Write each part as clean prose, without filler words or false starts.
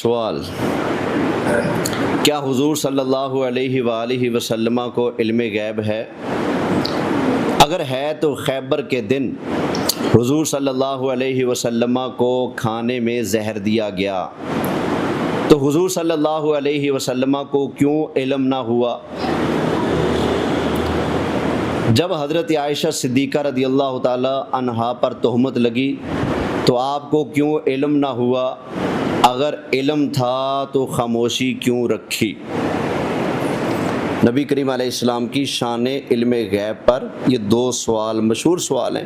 سوال: کیا حضور صلی اللہ علیہ وآلہ وسلم کو علم غیب ہے؟ اگر ہے تو خیبر کے دن حضور صلی اللہ علیہ وسلم کو کھانے میں زہر دیا گیا تو حضور صلی اللہ علیہ وسلم کو کیوں علم نہ ہوا؟ جب حضرت عائشہ صدیقہ رضی اللہ تعالی عنہا پر تہمت لگی تو آپ کو کیوں علم نہ ہوا؟ اگر علم تھا تو خاموشی کیوں رکھی؟ نبی کریم علیہ السلام کی شان علم غیب پر یہ دو سوال مشہور سوال ہیں۔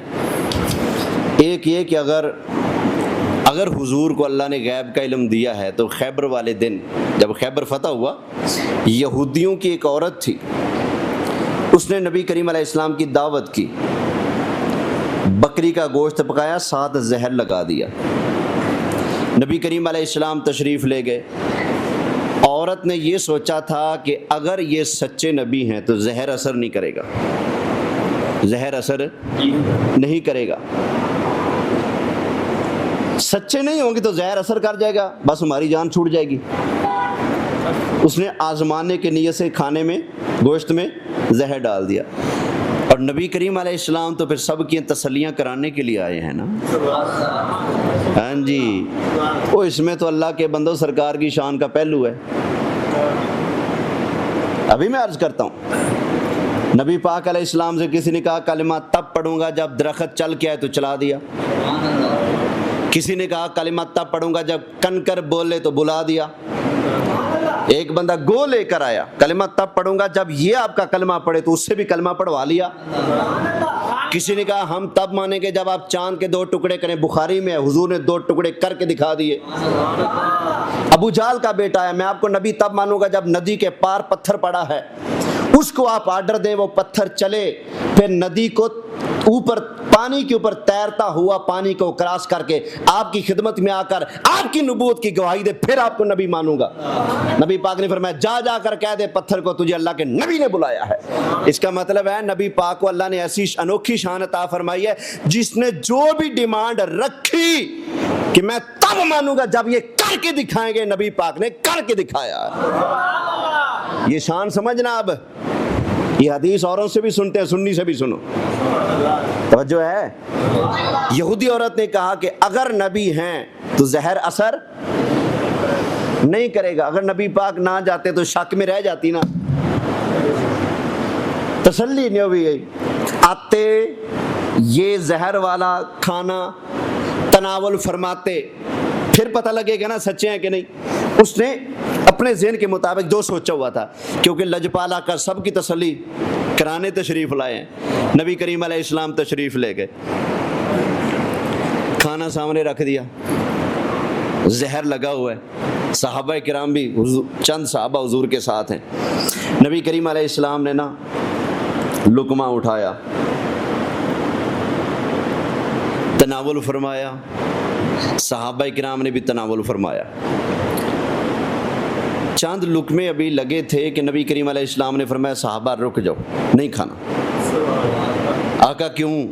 ایک یہ کہ اگر حضور کو اللہ نے غیب کا علم دیا ہے تو خیبر والے دن جب خیبر فتح ہوا، یہودیوں کی ایک عورت تھی، اس نے نبی کریم علیہ السلام کی دعوت کی، بکری کا گوشت پکایا، ساتھ زہر لگا دیا۔ نبی کریم علیہ السلام تشریف لے گئے۔ عورت نے یہ سوچا تھا کہ اگر یہ سچے نبی ہیں تو زہر اثر نہیں کرے گا، زہر اثر نہیں کرے گا، سچے نہیں ہوں گے تو زہر اثر کر جائے گا، بس ہماری جان چھوٹ جائے گی۔ اس نے آزمانے کی نیت سے کھانے میں گوشت میں زہر ڈال دیا، اور نبی کریم علیہ السلام تو پھر سب کی تسلیاں کرانے کے لیے آئے ہیں نا۔ ہاں جی، وہ اس میں تو اللہ کے بندوں سرکار کی شان کا پہلو ہے۔ ابھی میں عرض کرتا ہوں، نبی پاک علیہ السلام سے کسی نے کہا کلمہ تب پڑھوں گا جب درخت چل کے آئے تو چلا دیا، کسی نے کہا کلمہ تب پڑھوں گا جب کنکر بولے تو بلا دیا، ایک بندہ گو لے کر آیا، کلمہ تب پڑھوں گا جب یہ آپ کا کلمہ پڑھے تو اس سے بھی کلمہ پڑھوا لیا۔ کسی نے کہا ہم تب مانیں گے جب آپ چاند کے 2 ٹکڑے کریں، بخاری میں حضور نے 2 ٹکڑے کر کے دکھا دیے۔ ابو جہل کا بیٹا ہے، میں آپ کو نبی تب مانوں گا جب ندی کے پار پتھر پڑا ہے، اس کو آپ آرڈر دیں وہ پتھر چلے، پھر ندی کو اوپر پانی کے اوپر تیرتا ہوا پانی کو کراس کر کے آپ کی خدمت میں آ کر آپ کی نبوت کی گواہی دے، پھر آپ کو نبی مانوں گا۔ نبی پاک نے فرمایا جا کر کہہ دے پتھر کو تجھے اللہ کے نبی نے بلایا ہے۔ اس کا مطلب ہے نبی پاک کو اللہ نے ایسی انوکھی شان عطا فرمائی ہے، جس نے جو بھی ڈیمانڈ رکھی کہ میں تب مانوں گا جب یہ کر کے دکھائیں گے، نبی پاک نے کر کے دکھایا۔ یہ شان سمجھنا۔ اب یہ حدیث اوروں سے بھی سنتے ہیں، سنی سے بھی سنو، توجہ ہے۔ یہودی عورت نے کہا کہ اگر نبی ہیں تو زہر اثر نہیں کرے گا، اگر نبی پاک نہ جاتے تو شک میں رہ جاتی نا، تسلی نہیں ہوئی۔ آتے یہ زہر والا کھانا تناول فرماتے، پھر پتہ لگے گا نا سچے ہیں کہ نہیں۔ اس نے اپنے ذہن کے مطابق جو سوچا ہوا تھا، کیونکہ لجپالا کا سب کی تسلی کرانے تشریف لائے ہیں، نبی کریم علیہ السلام تشریف لے گئے، کھانا سامنے رکھ دیا، زہر لگا ہوا ہے، صحابہ کرام بھی چند صحابہ حضور کے ساتھ ہیں۔ نبی کریم علیہ السلام نے نا لقمہ اٹھایا، تناول فرمایا، صحابہ کرام نے بھی تناول فرمایا۔ چند لقمے ابھی لگے تھے کہ نبی کریم علیہ السلام نے فرمایا صحابہ رک جاؤ، نہیں کھانا۔ آقا کیوں؟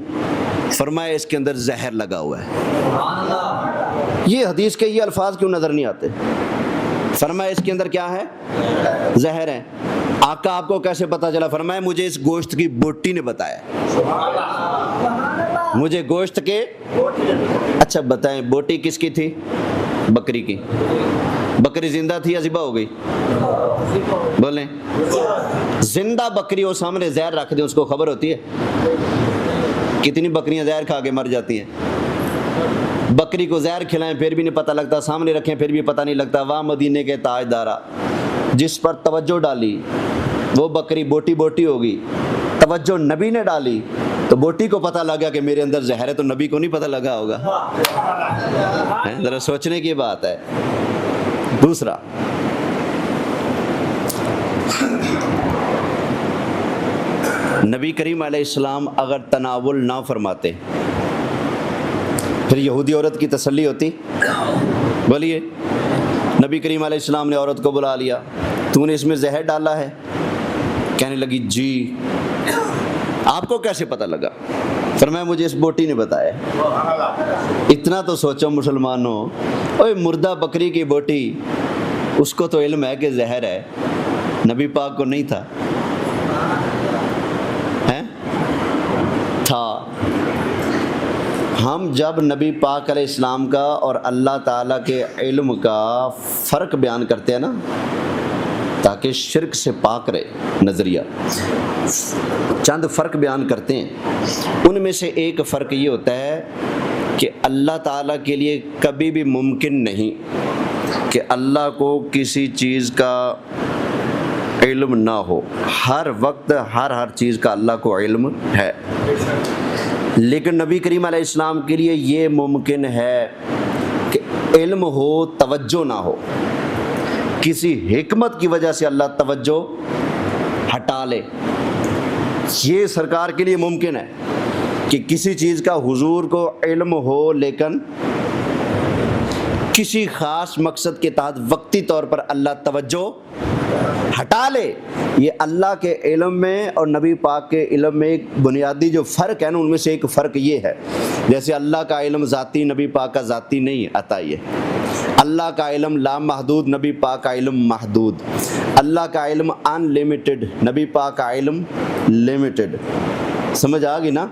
فرمایا اس کے اندر زہر لگا ہوا ہے۔ یہ حدیث کے یہ الفاظ کیوں نظر نہیں آتے؟ فرمایا اس کے اندر کیا ہے؟ زہر ہے۔ آقا آپ کو کیسے پتا چلا؟ فرمایا مجھے اس گوشت کی بوٹی نے بتایا، مجھے گوشت کے۔ اچھا بتائیں بوٹی کس کی تھی؟ بکری کی۔ بکری زندہ تھی یا ذبح ہو گئی؟ بولیں۔ زندہ بکری وہ سامنے زہر رکھ دیں، اس کو خبر ہوتی ہے؟ کتنی بکریاں زہر کھا کے مر جاتی ہیں۔ بکری کو زہر کھلائیں پھر بھی نہیں پتہ لگتا، سامنے رکھیں پھر بھی پتہ نہیں لگتا۔ واہ مدینے کے تاجدارا، جس پر توجہ ڈالی وہ بکری بوٹی بوٹی ہوگی، توجہ نبی نے ڈالی تو بوٹی کو پتہ لگا کہ میرے اندر زہر ہے، تو نبی کو نہیں پتہ لگا ہوگا؟ ذرا سوچنے کی بات ہے۔ دوسرا، نبی کریم علیہ السلام اگر تناول نہ فرماتے پھر یہودی عورت کی تسلی ہوتی؟ بولیے۔ نبی کریم علیہ السلام نے عورت کو بلا لیا، تو نے اس میں زہر ڈالا ہے؟ کہنے لگی جی۔ آپ کو کیسے پتہ لگا؟ فرمایا مجھے اس بوٹی نے بتایا۔ اتنا اتنا تو سوچو مسلمانوں، اوے مردہ بکری کی بوٹی اس کو تو علم ہے کہ زہر ہے، نبی پاک کو نہیں تھا؟ تھا۔ ہم جب نبی پاک علیہ السلام کا اور اللہ تعالیٰ کے علم کا فرق بیان کرتے ہیں نا، تاکہ شرک سے پاک رہے نظریہ، چند فرق بیان کرتے ہیں۔ ان میں سے ایک فرق یہ ہوتا ہے کہ اللہ تعالیٰ کے لیے کبھی بھی ممکن نہیں کہ اللہ کو کسی چیز کا علم نہ ہو، ہر وقت ہر چیز کا اللہ کو علم ہے۔ لیکن نبی کریم علیہ السلام کے لیے یہ ممکن ہے کہ علم ہو توجہ نہ ہو، کسی حکمت کی وجہ سے اللہ توجہ ہٹا لے۔ یہ سرکار کے لیے ممکن ہے کہ کسی چیز کا حضور کو علم ہو لیکن کسی خاص مقصد کے تحت وقتی طور پر اللہ توجہ ہٹا لے۔ یہ اللہ کے علم میں اور نبی پاک کے علم میں ایک بنیادی جو فرق ہے نا، ان میں سے ایک فرق یہ ہے، جیسے اللہ کا علم ذاتی، نبی پاک کا ذاتی نہیں آتا۔ یہ اللہ کا علم لامحدود، نبی پاک کا علم محدود۔ اللہ کا علم ان لمیٹڈ، نبی پاک کا علم لمیٹڈ۔ سمجھ آ گئی نا؟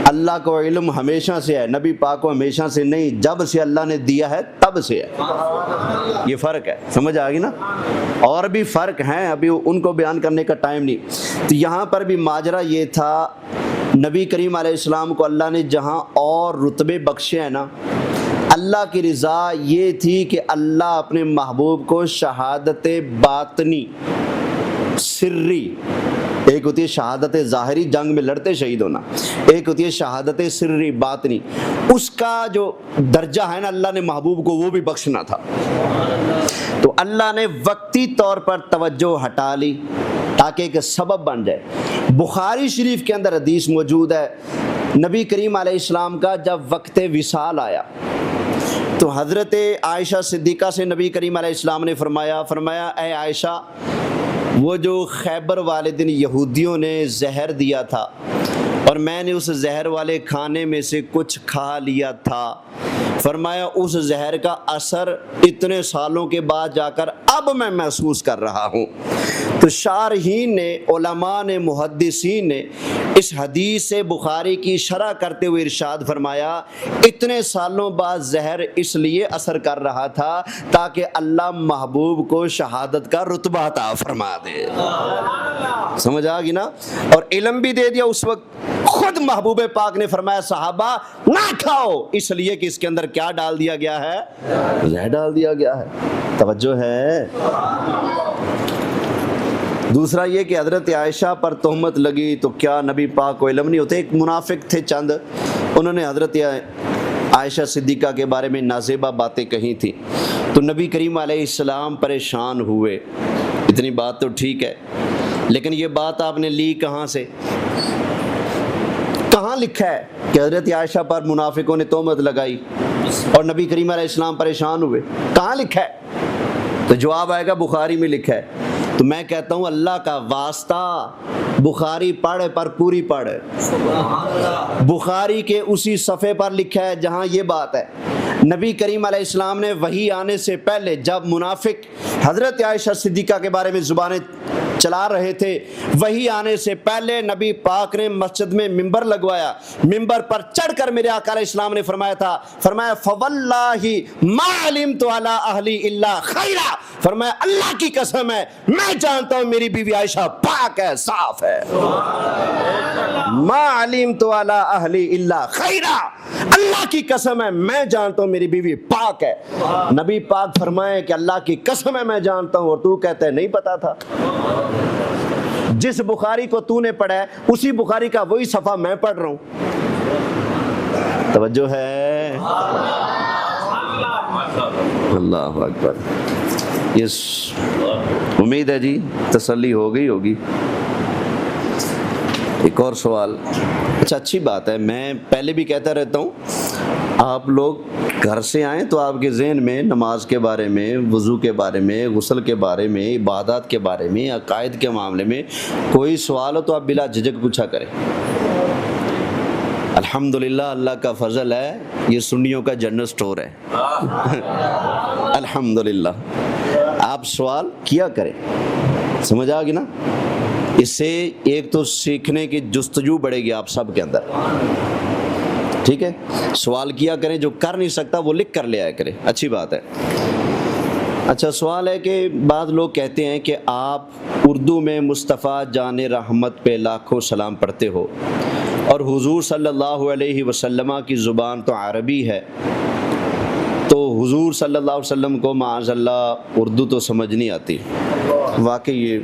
اللہ کو علم ہمیشہ سے ہے، نبی پاک کو ہمیشہ سے نہیں، جب سے اللہ نے دیا ہے تب سے ہے۔ یہ فرق ہے، سمجھ آ گئی نا؟ اور بھی فرق ہیں، ابھی ان کو بیان کرنے کا ٹائم نہیں۔ تو یہاں پر بھی ماجرا یہ تھا، نبی کریم علیہ السلام کو اللہ نے جہاں اور رتبے بخشے ہیں نا، اللہ کی رضا یہ تھی کہ اللہ اپنے محبوب کو شہادت باطنی سری، ایک ہوتی ہے شہادت ظاہری جنگ میں لڑتے شہید ہونا، ایک ہوتی ہے شہادت سری باطنی، اس کا جو درجہ ہے نا اللہ نے محبوب کو وہ بھی بخشنا تھا۔ تو اللہ نے وقتی طور پر توجہ ہٹا لی تاکہ ایک سبب بن جائے۔ بخاری شریف کے اندر حدیث موجود ہے، نبی کریم علیہ السلام کا جب وقت وصال آیا تو حضرت عائشہ صدیقہ سے نبی کریم علیہ السلام نے فرمایا اے عائشہ، وہ جو خیبر والے دن یہودیوں نے زہر دیا تھا اور میں نے اس زہر والے کھانے میں سے کچھ کھا لیا تھا، فرمایا اس زہر کا اثر اتنے سالوں کے بعد جا کر اب میں محسوس کر رہا ہوں۔ تو شارحین نے، علماء نے، محدثین نے اس حدیث سے بخاری کی شرح کرتے ہوئے ارشاد فرمایا، اتنے سالوں بعد زہر اس لیے اثر کر رہا تھا تاکہ اللہ محبوب کو شہادت کا رتبہ عطا فرما دے۔ سمجھ آ گئی نا؟ اور علم بھی دے دیا اس وقت۔ خود محبوب پاک نے فرمایا صحابہ نہ کھاؤ، اس لیے کہ اس کے اندر کیا ڈال دیا گیا ہے؟ زہر ڈال دیا گیا ہے۔ توجہ ہے؟ دوسرا یہ کہ حضرت عائشہ پر تہمت لگی تو کیا نبی پاک کو علم نہیں ہوتے؟ ایک منافق تھے چند، انہوں نے حضرت عائشہ صدیقہ کے بارے میں نازیبہ باتیں کہی تھیں، تو نبی کریم علیہ السلام پریشان ہوئے۔ اتنی بات تو ٹھیک ہے، لیکن یہ بات آپ نے لی کہاں سے؟ کہاں لکھا ہے کہ حضرت عائشہ پر منافقوں نے تہمت لگائی اور نبی کریم علیہ السلام پریشان ہوئے؟ کہاں لکھا ہے؟ تو جواب آئے گا بخاری میں لکھا ہے۔ تو میں کہتا ہوں اللہ کا واسطہ، بخاری پڑھ پر پوری پڑھ۔ بخاری کے اسی صفحے پر لکھا ہے جہاں یہ بات ہے، نبی کریم علیہ السلام نے وحی آنے سے پہلے جب منافق حضرت عائشہ صدیقہ کے بارے میں زبانیں چلا رہے تھے، وحی آنے سے پہلے نبی پاک نے مسجد میں ممبر لگوایا، ممبر پر چڑھ کر میرے آقا علیہ السلام نے فرمایا فواللہ ما علمت علی اہلی الا خیرا، فرمایا اللہ کی قسم ہے میں جانتا ہوں میری بیوی عائشہ پاک ہے، صاف ہے۔ ما علمت علی اہلی الا خیرا، اللہ کی قسم ہے میں جانتا ہوں میری بیوی پاک ہے۔ نبی پاک فرمائے کہ اللہ کی قسم ہے میں جانتا ہوں، اور تو کہتا ہے نہیں پتا تھا۔ جس بخاری کو تو نے پڑھا ہے اسی بخاری کا وہی صفحہ میں پڑھ رہا ہوں۔ توجہ ہے؟ اللہ اکبر۔ یس، امید ہے جی تسلی ہو گئی ہوگی۔ ایک اور سوال؟ اچھا اچھی بات ہے، میں پہلے بھی کہتا رہتا ہوں آپ لوگ گھر سے آئیں تو آپ کے ذہن میں نماز کے بارے میں، وضو کے بارے میں، غسل کے بارے میں، عبادات کے بارے میں، عقائد کے معاملے میں کوئی سوال ہو تو آپ بلا جھجک پوچھا کریں۔ الحمدللہ اللہ کا فضل ہے، یہ سنیوں کا جنرل سٹور ہے الحمدللہ۔ آپ سوال کیا کریں، سمجھ آ گئی نا؟ اس سے ایک تو سیکھنے کی جستجو بڑھے گی آپ سب کے اندر، ٹھیک ہے؟ سوال کیا کریں، جو کر نہیں سکتا وہ لکھ کر لے آیا کرے، اچھی بات ہے۔ اچھا سوال ہے کہ بعض لوگ کہتے ہیں کہ آپ اردو میں مصطفیٰ جان رحمت پہ لاکھوں سلام پڑھتے ہو، اور حضور صلی اللہ علیہ وسلم کی زبان تو عربی ہے، تو حضور صلی اللہ علیہ وسلم کو معاذ اللہ اردو تو سمجھ نہیں آتی۔ واقعی یہ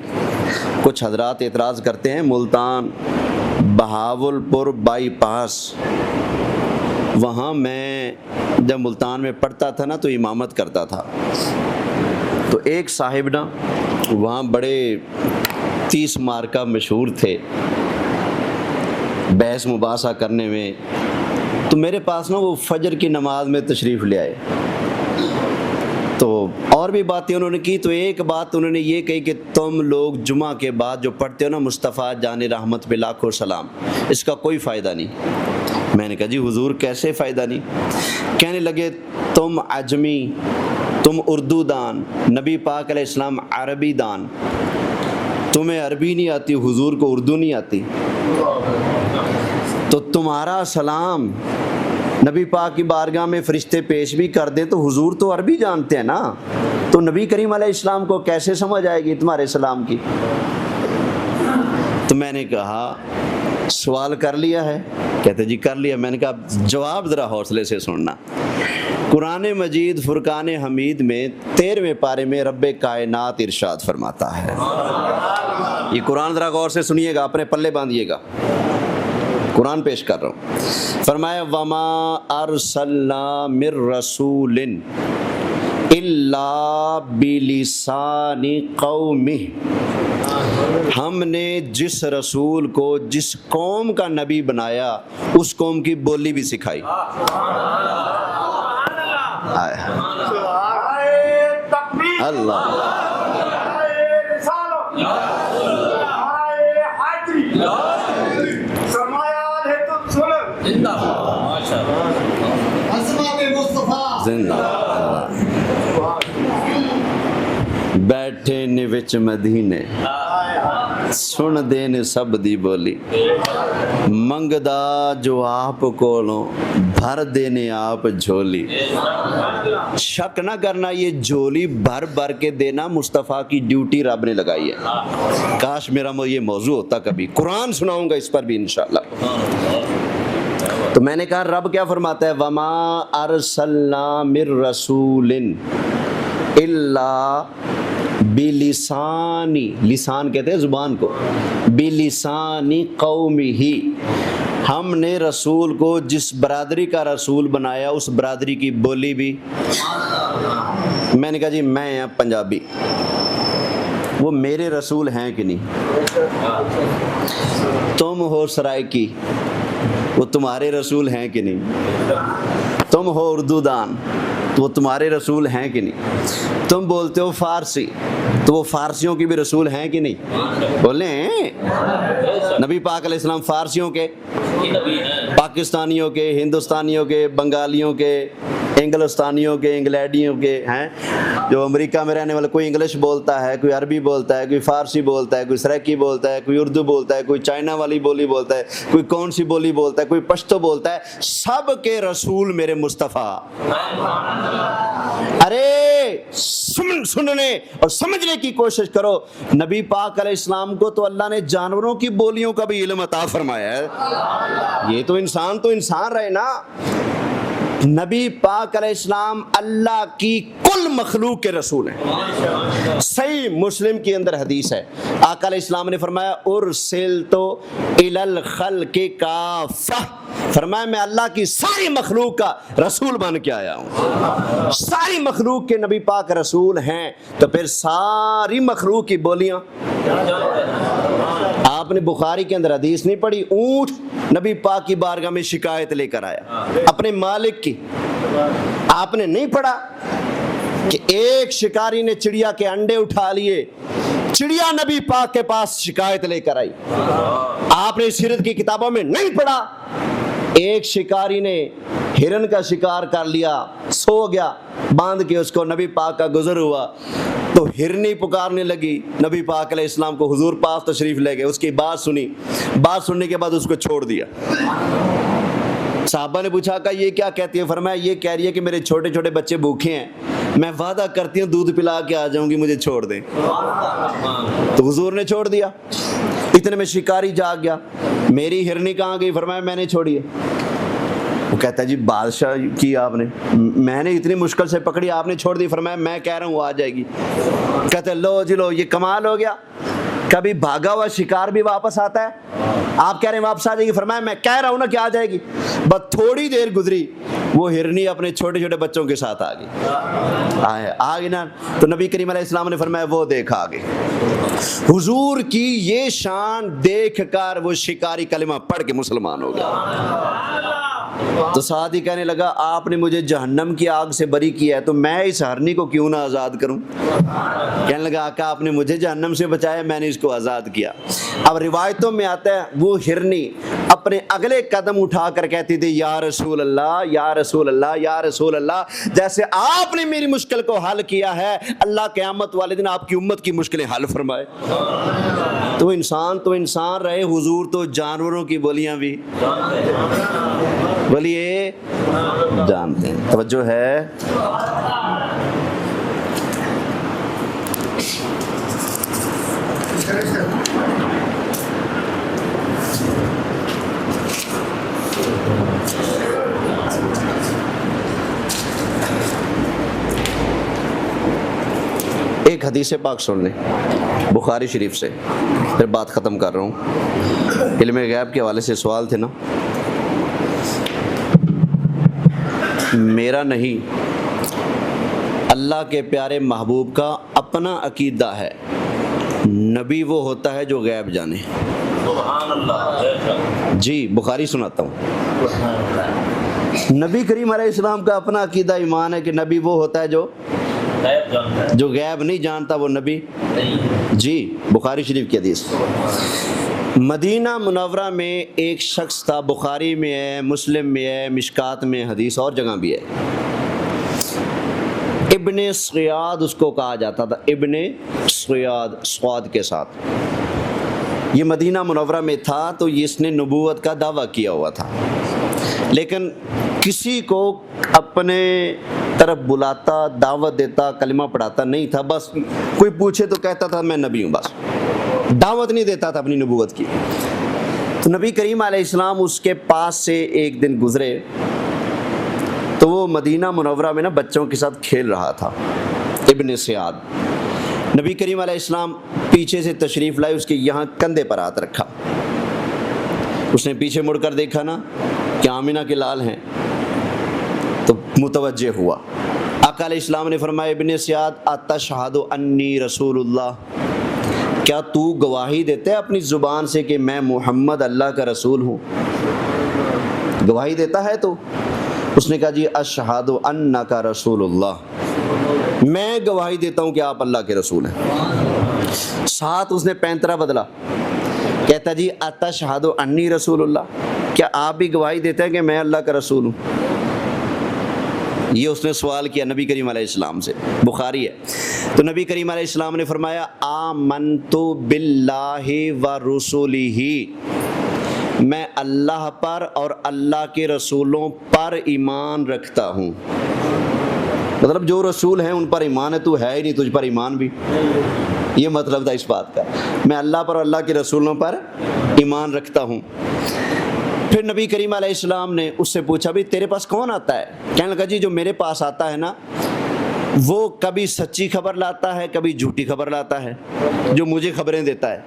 کچھ حضرات اعتراض کرتے ہیں، ملتان بہاولپور بائی پاس، وہاں میں جب ملتان میں پڑھتا تھا نا تو امامت کرتا تھا، تو ایک صاحب نا وہاں بڑے 30 مارکہ مشہور تھے بحث مباحثہ کرنے میں، تو میرے پاس نا وہ فجر کی نماز میں تشریف لے آئے، تو اور بھی باتیں انہوں نے کی، تو ایک بات انہوں نے یہ کہی کہ تم لوگ جمعہ کے بعد جو پڑھتے ہو نا مصطفیٰ جان رحمت پہ لاکھوں سلام، اس کا کوئی فائدہ نہیں۔ میں نے کہا جی حضور کیسے فائدہ نہیں؟ کہنے لگے تم عجمی، تم اردو دان، نبی پاک علیہ السلام عربی دان، تمہیں عربی نہیں آتی، حضور کو اردو نہیں آتی، تو تمہارا سلام نبی پاک کی بارگاہ میں فرشتے پیش بھی کر دیں تو حضور تو عربی جانتے ہیں نا، تو نبی کریم علیہ السلام کو کیسے سمجھ آئے گی تمہارے سلام کی؟ تو میں نے کہا سوال کر لیا ہے؟ کہتے جی کر لیا۔ میں نے کہا جواب ذرا حوصلے سے سننا۔ قرآن مجید فرقان حمید میں 13ویں پارے میں رب کائنات ارشاد فرماتا ہے، یہ قرآن ذرا غور سے سنیے گا، اپنے پلے باندھیے گا، قرآن پیش کر رہا ہوں۔ فرمایا وما ارسلنا من رسول الا بلسان قومہ، ہم نے جس رسول کو جس قوم کا نبی بنایا اس قوم کی بولی بھی سکھائی۔ اللہ بیٹھے نے وچ مدینے سن دے نے سب دی بولی، منگدا جو آپ کولوں بھر دینے آپ جھولی۔ شک نہ کرنا یہ جھولی بھر بھر کے دینا مصطفیٰ کی ڈیوٹی رب نے لگائی ہے۔ کاش میرا یہ موضوع ہوتا، کبھی قرآن سناؤں گا اس پر بھی انشاءاللہ۔ تو میں نے کہا رب کیا فرماتا ہے، وما ارسلنا من رسول الا بلسانی، لسان کہتے ہیں زبان کو، بلسانی قومہ، ہم نے رسول کو جس برادری کا رسول بنایا اس برادری کی بولی بھی۔ میں نے کہا جی میں پنجابی، وہ میرے رسول ہیں کہ نہیں؟ تم ہو سرائکی، وہ تمہارے رسول ہیں کہ نہیں؟ تم ہو اردو دان تو وہ تمہارے رسول ہیں کہ نہیں؟ تم بولتے ہو فارسی تو وہ فارسیوں کی بھی رسول ہیں کہ نہیں؟ بولیں نبی پاک علیہ السلام فارسیوں کے، پاکستانیوں کے، ہندوستانیوں کے، بنگالیوں کے، انگلستانیوں کے، انگلینڈیوں کے ہیں، جو امریکہ میں رہنے والے، کوئی انگلش بولتا ہے، کوئی عربی بولتا ہے، کوئی فارسی بولتا ہے، کوئی سرائکی بولتا ہے، کوئی اردو بولتا ہے، کوئی چائنا والی بولی بولتا ہے، کوئی کون سی بولی بولتا ہے، کوئی پشتو بولتا ہے، سب کے رسول میرے مصطفیٰ۔ ارے سننے اور سمجھنے کی کوشش کرو، نبی پاک علیہ السلام کو تو اللہ نے جانوروں کی بولیوں کا بھی علم عطا فرمایا ہے، یہ تو انسان رہے نا۔ نبی پاک علیہ السلام اللہ کی کل مخلوق کے رسول ہیں۔ صحیح مسلم کے اندر حدیث ہے، آقا علیہ السلام نے فرمایا ارسلت الی الخلق کافہ، فرمایا میں اللہ کی ساری مخلوق کا رسول بن کے آیا ہوں۔ ساری مخلوق کے نبی پاک رسول ہیں، تو پھر ساری مخلوق کی بولیاں۔ آپ نے بخاری کے اندر حدیث نہیں پڑھی، اونٹ نبی پاک کی بارگاہ میں شکایت لے کر آیا اپنے مالک کی، آپ نے نہیں پڑھا کہ ایک شکاری نے چڑیا کے انڈے اٹھا لیے، چڑیا نبی پاک کے پاس شکایت لے کر آئی، آپ نے سیرت کی کتابوں میں نہیں پڑھا ایک شکاری نے ہرن کا شکار کر لیا، سو گیا باندھ کے اس کو، نبی پاک کا گزر ہوا تو ہرنی پکارنے لگی، نبی پاک علیہ السلام کو حضور پاس تشریف لے گئے، اس کی بات سنی، بات سننے کے بعد اس کو چھوڑ دیا۔ صحابہ نے پوچھا کہ یہ کیا کہتی ہے؟ فرمایا یہ کہہ رہی ہے کہ میرے چھوٹے چھوٹے بچے بھوکے ہیں، میں وعدہ کرتی ہوں دودھ پلا کے آ جاؤں گی، مجھے چھوڑ دیں۔ تو حضور نے چھوڑ دیا۔ اتنے میں شکاری جاگ گیا، میری ہرنی کہاں گئی؟ فرمایا میں نے چھوڑی ہے۔ وہ کہتا ہے جی بادشاہ کی آپ نے، میں نے اتنی مشکل سے پکڑی، آپ نے چھوڑ دی۔ فرمایا میں کہہ رہا ہوں وہ آ جائے گی۔ کہتے لو جی لو، یہ کمال ہو گیا، کبھی بھاگا ہوا شکار بھی واپس آتا ہے، آپ کہہ رہے ہیں واپس آ جائے گی؟ فرمایا میں کہہ رہا ہوں نا کہ آ جائے گی۔ بس تھوڑی دیر گزری، وہ ہرنی اپنے چھوٹے چھوٹے بچوں کے ساتھ آ گئی، آ گئی نا، تو نبی کریم علیہ السلام نے فرمایا وہ دیکھ آ گئی۔ حضور کی یہ شان دیکھ کر وہ شکاری کلمہ پڑھ کے مسلمان ہو گیا۔ تو ساتھ ہی کہنے لگا آپ نے مجھے جہنم کی آگ سے بری کیا ہے، تو میں اس ہرنی کو کیوں نہ آزاد کروں؟ کہنے لگا آقا آپ نے مجھے جہنم سے بچایا، میں نے اس کو آزاد کیا۔ اب روایتوں میں آتا ہے وہ ہرنی اپنے اگلے قدم اٹھا کر کہتی تھی یا رسول اللہ یا رسول اللہ یا رسول اللہ، جیسے آپ نے میری مشکل کو حل کیا ہے، اللہ قیامت والے دن آپ کی امت کی مشکلیں حل فرمائے۔ تو انسان رہے، حضور تو جانوروں کی بولیاں بھی بولیے جانتے ہیں۔ توجہ ہے؟ ایک حدیث پاک سن لیں بخاری شریف سے، پھر بات ختم کر رہا ہوں۔ علم غیب کے حوالے سے سوال تھے نا، میرا نہیں، اللہ کے پیارے محبوب کا اپنا عقیدہ ہے نبی وہ ہوتا ہے جو غیب جانے۔ سبحان اللہ۔ جی بخاری سناتا ہوں، نبی کریم علیہ السلام کا اپنا عقیدہ ایمان ہے کہ نبی وہ ہوتا ہے جو غیب نہیں جانتا، وہ نبی جی۔ بخاری شریف کی حدیث، مدینہ منورہ میں ایک شخص تھا، بخاری میں ہے، مسلم میں ہے، مشکات میں حدیث اور جگہ بھی ہے، ابن سیاد اس کو کہا جاتا تھا، ابن سیاد سواد کے ساتھ۔ یہ مدینہ منورہ میں تھا تو اس نے نبوت کا دعویٰ کیا ہوا تھا، لیکن کسی کو اپنے طرف بلاتا، دعوت دیتا، کلمہ پڑھاتا نہیں تھا، بس کوئی پوچھے تو کہتا تھا میں نبی ہوں، بس دعوت نہیں دیتا تھا اپنی نبوت کی۔ تو نبی کریم علیہ السلام اس کے پاس سے ایک دن گزرے تو وہ مدینہ منورہ میں نا بچوں کے ساتھ کھیل رہا تھا، ابن سیاد۔ نبی کریم علیہ السلام پیچھے سے تشریف لائے، اس کے یہاں کندھے پر ہاتھ رکھا، اس نے پیچھے مڑ کر دیکھا نا کہ آمینہ کے لال ہیں، تو متوجہ ہوا۔ آقا علیہ السلام نے فرمایا ابن سیاد اتشہد انی رسول اللہ، کیا تو گواہی دیتا ہے اپنی زبان سے کہ میں محمد اللہ کا رسول ہوں؟ گواہی دیتا ہے تو؟ اس نے کہا جی اشہد انک رسول اللہ، میں گواہی دیتا ہوں کہ آپ اللہ کے رسول ہیں۔ ساتھ اس نے پینترا بدلا، کہتا جی اتشہد انی رسول اللہ، کیا آپ بھی گواہی دیتے ہیں کہ میں اللہ کا رسول ہوں؟ یہ اس نے سوال کیا نبی کریم علیہ السلام سے، بخاری ہے۔ تو نبی کریم علیہ السلام نے فرمایا آمنت باللہ ورسولہ، میں اللہ پر اور اللہ کے رسولوں پر ایمان رکھتا ہوں۔ مطلب جو رسول ہیں ان پر ایمان ہے، تو ہے ہی نہیں، تجھ پر ایمان بھی، یہ مطلب تھا اس بات کا، میں اللہ پر اور اللہ کے رسولوں پر ایمان رکھتا ہوں۔ پھر نبی کریم علیہ السلام نے اس سے پوچھا بھی تیرے پاس کون آتا ہے؟ کہنے لگا جی جو میرے پاس آتا ہے نا وہ کبھی سچی خبر لاتا ہے، کبھی جھوٹی خبر لاتا ہے، جو مجھے خبریں دیتا ہے۔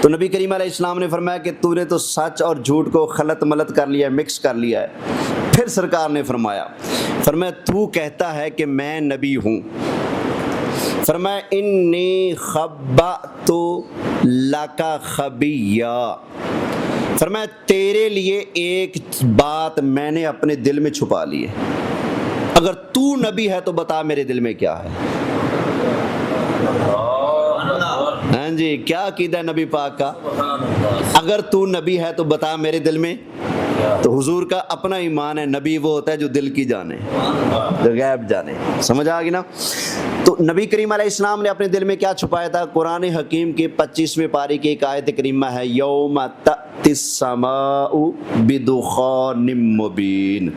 تو نبی کریم علیہ السلام نے فرمایا کہ تو نے تو سچ اور جھوٹ کو خلط ملط کر لیا ہے، مکس کر لیا ہے۔ پھر سرکار نے فرمایا تو کہتا ہے کہ میں نبی ہوں، فرمایا انی خبأت لک خبیہ، فرمایا تیرے لیے ایک بات میں نے اپنے دل میں چھپا لی ہے، اگر تو نبی ہے تو بتا میرے دل میں کیا ہے۔ ہاں جی، کیا عقیدہ ہے نبی پاک کا؟ اگر تو نبی ہے تو بتا میرے دل میں تو حضور کا اپنا ایمان ہے نبی وہ ہوتا ہے جو دل کی جانے، جو غیب جانے. سمجھ آ گئی نا؟ تو نبی کریم علیہ السلام نے اپنے دل میں کیا چھپایا تھا؟ قرآن حکیم کی 25ویں پاری کی ایک آیت کریمہ ہے، یوم تأتی السماء بدخان مبین.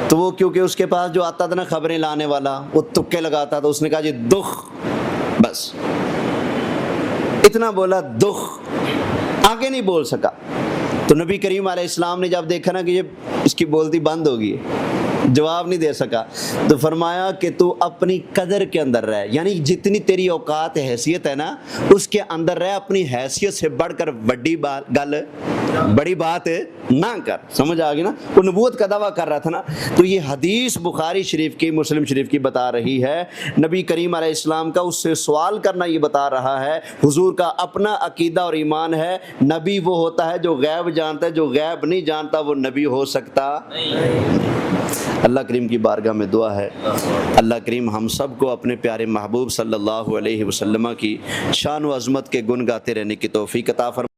تو وہ کیونکہ اس کے پاس جو آتا تھا نا خبریں لانے والا، وہ تکے لگاتا تھا، اس نے کہا جی دخ، بس اتنا بولا دخ، آگے نہیں بول سکا. تو نبی کریم علیہ السلام نے جب دیکھا نا کہ یہ اس کی بولتی بند ہوگی، جواب نہیں دے سکا، تو فرمایا کہ تو اپنی قدر کے اندر رہ، یعنی جتنی تیری اوقات حیثیت ہے نا اس کے اندر رہ، اپنی حیثیت سے بڑھ کر بڑی بات نہ کر. سمجھ آ گئی نا؟ وہ نبوت کا دعویٰ کر رہا تھا نا. تو یہ حدیث بخاری شریف کی، مسلم شریف کی بتا رہی ہے، نبی کریم علیہ السلام کا اس سے سوال کرنا یہ بتا رہا ہے. حضور کا اپنا عقیدہ اور ایمان ہے، نبی وہ ہوتا ہے جو غیب جانتا ہے، جو غیب نہیں جانتا وہ نبی ہو سکتا نہیں. اللہ کریم کی بارگاہ میں دعا ہے، اللہ کریم ہم سب کو اپنے پیارے محبوب صلی اللہ علیہ وسلم کی شان و عظمت کے گن گاتے رہنے کی توفیق عطا فرمائے.